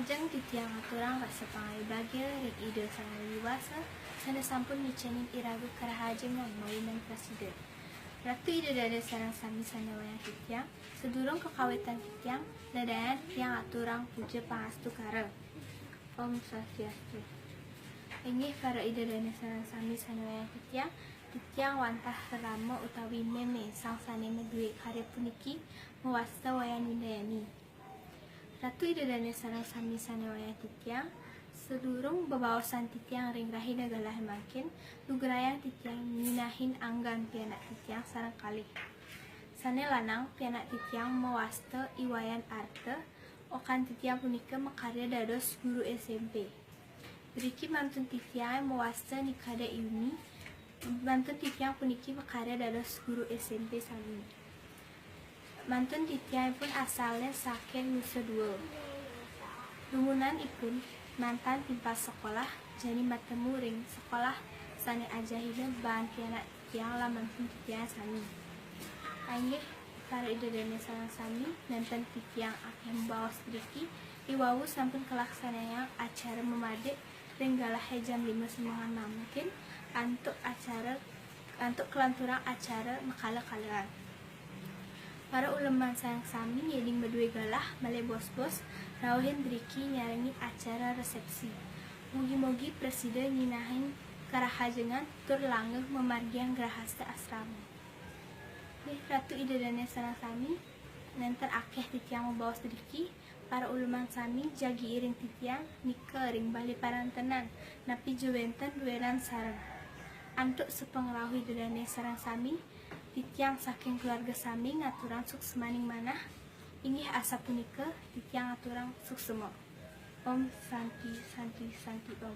Lajeng titiang aturang rasa pangai bagil ring ide sang liwasa sana sampun micening iragu karahajengan maunan presiden. Ratu ide dada sarang sami sana wayang titiang sedurung kekawitan titiang dadayan titiang aturang puja pangastu kare. Om Swastiastu. Ingih para ide dada sarang sami sana wayang titiang wantah rama utawi meme sang sanena duwe karya puniki mewasta wayan windayani. Ratu ide dana sarang sami sana wayang titiang sedurung bebawasan titiang ring rahina galah makin lugrayang titiang minahin anggan pianak titiang sarang kalih sane lanang pianak titiang mewasta iwayan arte okan titiang punika makarya dados guru SMP. Beriki mantun titiang mewasta nikada iuni mantun titiang puniki makarya dados guru SMP sami. Mantun titiang pun asalnya saking Nusa Dua. Lumunan ipun mantan timpa sekolah jadi matemu ring sekolah sane ajahina bahan pianak titiang lah mantun titiang sami. Aingih para ide dana sarang sami nanten titiang akeh membawa sediki iwawu sampun kelaksanaan acara memadek ring galah jam 5 semangat mungkin antuk kelanturang acara makala-kalaan. Para uleman sayang sami yeding berdua galah male bos-bos rawuhin driki nyarengi acara resepsi. Mugi-mugi presiden nyinahin karahajengan tur langgeng memargiang gerahasta asrama. Ratu ide dana sarang sami nanten akeh titiang membawa sediki para uleman sami jagi iring titiang nika ring bali parantenan napi jewenten dueran sareng. Antuk sepengrahu ide dana sarang sami titiang saking keluarga sami ngaturang sukses maning manah ingih asa punika titiang ngaturang suksema. Om Santi Santi Santi Om.